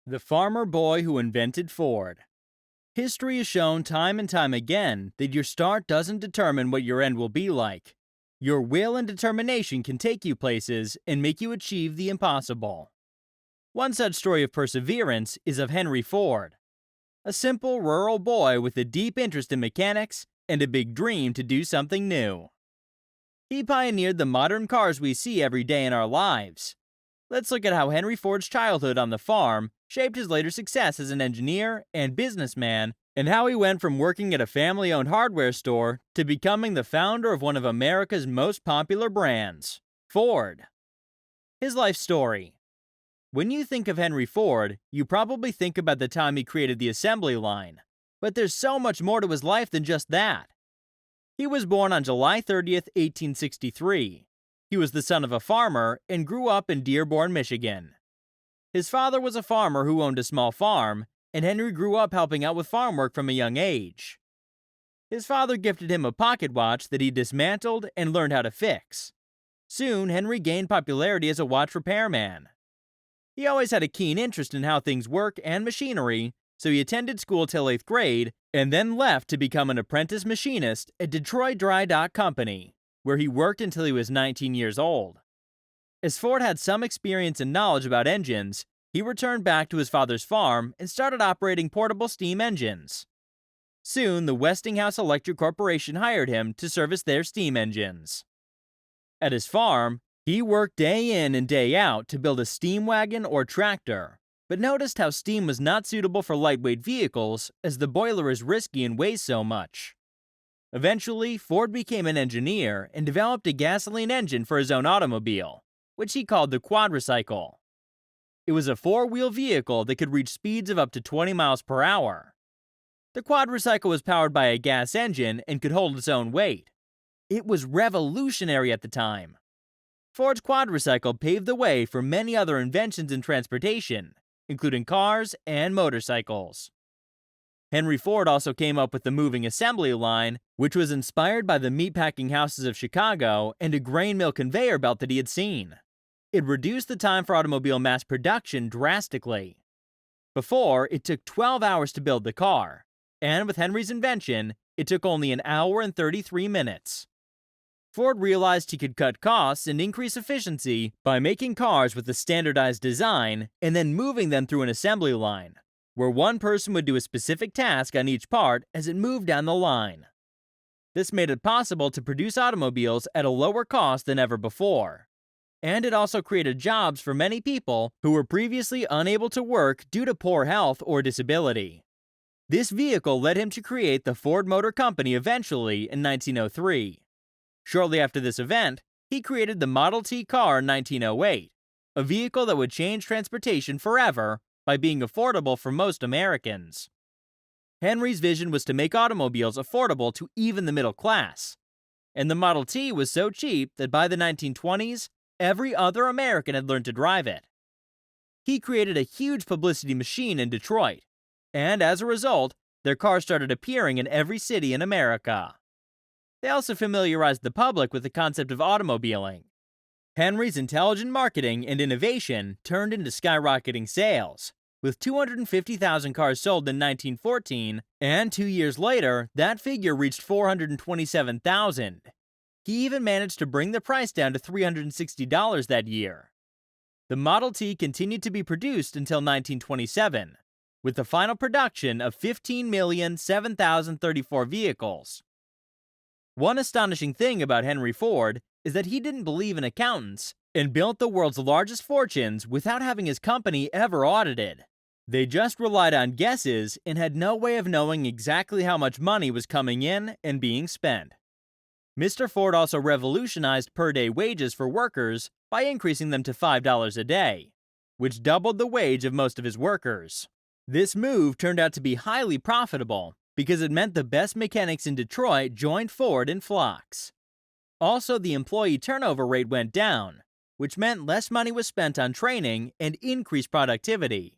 The farmer boy who invented Ford. History has shown time and time again that your start doesn't determine what your end will be like. Your will and determination can take you places and make you achieve the impossible. One such story of perseverance is of Henry Ford, a simple rural boy with a deep interest in mechanics and a big dream to do something new. He pioneered the modern cars we see every day in our lives. Let's look at how Henry Ford's childhood on the farm shaped his later success as an engineer and businessman, and how he went from working at a family-owned hardware store to becoming the founder of one of America's most popular brands, Ford. His life story. When you think of Henry Ford, you probably think about the time he created the assembly line. But there's so much more to his life than just that. He was born on July 30th, 1863. He was the son of a farmer and grew up in Dearborn, Michigan. His father was a farmer who owned a small farm, and Henry grew up helping out with farm work from a young age. His father gifted him a pocket watch that he dismantled and learned how to fix. Soon, Henry gained popularity as a watch repairman. He always had a keen interest in how things work and machinery, so he attended school till 8th grade and then left to become an apprentice machinist at Detroit Dry Dock Company, where he worked until he was 19 years old. As Ford had some experience and knowledge about engines, he returned back to his father's farm and started operating portable steam engines. Soon, the Westinghouse Electric Corporation hired him to service their steam engines. At his farm, he worked day in and day out to build a steam wagon or tractor, but noticed how steam was not suitable for lightweight vehicles as the boiler is risky and weighs so much. Eventually, Ford became an engineer and developed a gasoline engine for his own automobile, which he called the quadricycle. It was a four-wheel vehicle that could reach speeds of up to 20 miles per hour. The quadricycle was powered by a gas engine and could hold its own weight. It was revolutionary at the time. Ford's quadricycle paved the way for many other inventions in transportation, including cars and motorcycles. Henry Ford also came up with the moving assembly line, which was inspired by the meatpacking houses of Chicago and a grain mill conveyor belt that he had seen. It reduced the time for automobile mass production drastically. Before, it took 12 hours to build the car, and with Henry's invention, it took only an hour and 33 minutes. Ford realized he could cut costs and increase efficiency by making cars with a standardized design and then moving them through an assembly line, where one person would do a specific task on each part as it moved down the line. This made it possible to produce automobiles at a lower cost than ever before. And it also created jobs for many people who were previously unable to work due to poor health or disability. This vehicle led him to create the Ford Motor Company eventually in 1903. Shortly after this event, he created the Model T car in 1908, a vehicle that would change transportation forever by being affordable for most Americans. Henry's vision was to make automobiles affordable to even the middle class, and the Model T was so cheap that by the 1920s, every other American had learned to drive it. He created a huge publicity machine in Detroit, and as a result, their cars started appearing in every city in America. They also familiarized the public with the concept of automobiling. Henry's intelligent marketing and innovation turned into skyrocketing sales, with 250,000 cars sold in 1914, and 2 years later, that figure reached 427,000. He even managed to bring the price down to $360 that year. The Model T continued to be produced until 1927, with the final production of 15,007,034 vehicles. One astonishing thing about Henry Ford is that he didn't believe in accountants and built the world's largest fortunes without having his company ever audited. They just relied on guesses and had no way of knowing exactly how much money was coming in and being spent. Mr. Ford also revolutionized per-day wages for workers by increasing them to $5 a day, which doubled the wage of most of his workers. This move turned out to be highly profitable because it meant the best mechanics in Detroit joined Ford in flocks. Also, the employee turnover rate went down, which meant less money was spent on training and increased productivity.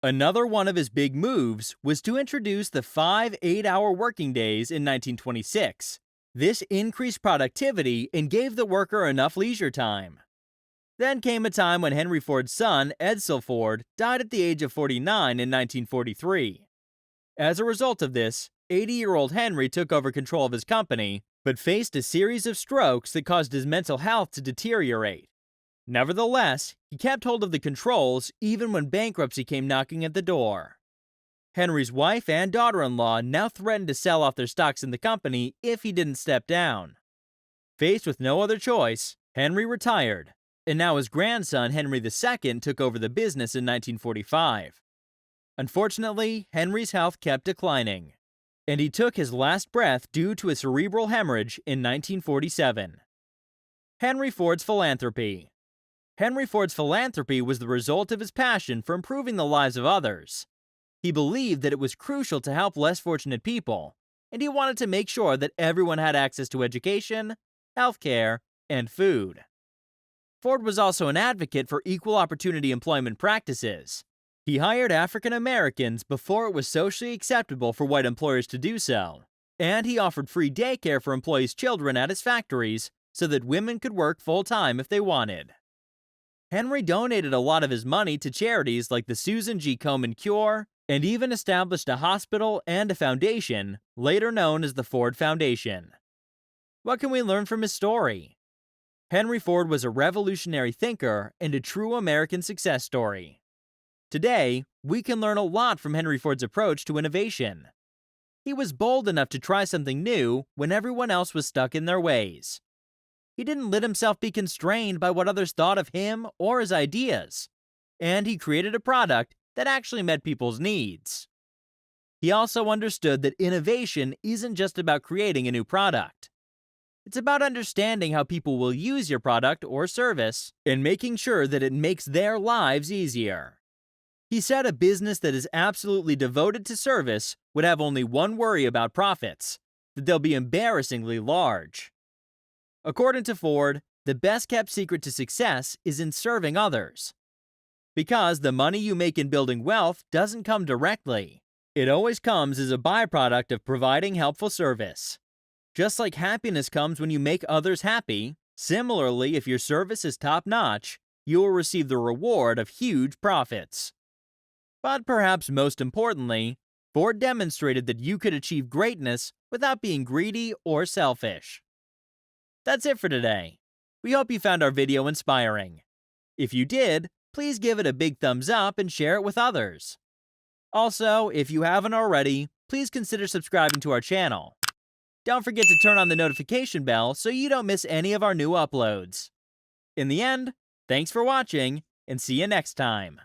Another one of his big moves was to introduce the 5 8-hour working days in 1926. This increased productivity and gave the worker enough leisure time. Then came a time when Henry Ford's son, Edsel Ford, died at the age of 49 in 1943. As a result of this, 80-year-old Henry took over control of his company, but faced a series of strokes that caused his mental health to deteriorate. Nevertheless, he kept hold of the controls even when bankruptcy came knocking at the door. Henry's wife and daughter-in-law now threatened to sell off their stocks in the company if he didn't step down. Faced with no other choice, Henry retired, and now his grandson Henry II took over the business in 1945. Unfortunately, Henry's health kept declining, and he took his last breath due to a cerebral hemorrhage in 1947. Henry Ford's Philanthropy. Henry Ford's philanthropy was the result of his passion for improving the lives of others. He believed that it was crucial to help less fortunate people, and he wanted to make sure that everyone had access to education, healthcare, and food. Ford was also an advocate for equal opportunity employment practices. He hired African Americans before it was socially acceptable for white employers to do so, and he offered free daycare for employees' children at his factories so that women could work full-time if they wanted. Henry donated a lot of his money to charities like the Susan G. Komen Cure, and even established a hospital and a foundation, later known as the Ford Foundation. What can we learn from his story? Henry Ford was a revolutionary thinker and a true American success story. Today, we can learn a lot from Henry Ford's approach to innovation. He was bold enough to try something new when everyone else was stuck in their ways. He didn't let himself be constrained by what others thought of him or his ideas, and he created a product that actually met people's needs. He also understood that innovation isn't just about creating a new product. It's about understanding how people will use your product or service and making sure that it makes their lives easier. He said a business that is absolutely devoted to service would have only one worry about profits, that they'll be embarrassingly large. According to Ford, the best-kept secret to success is in serving others. Because the money you make in building wealth doesn't come directly. It always comes as a byproduct of providing helpful service. Just like happiness comes when you make others happy, similarly, if your service is top-notch, you will receive the reward of huge profits. But perhaps most importantly, Ford demonstrated that you could achieve greatness without being greedy or selfish. That's it for today. We hope you found our video inspiring. If you did, please give it a big thumbs up and share it with others. Also, if you haven't already, please consider subscribing to our channel. Don't forget to turn on the notification bell so you don't miss any of our new uploads. In the end, thanks for watching, and see you next time.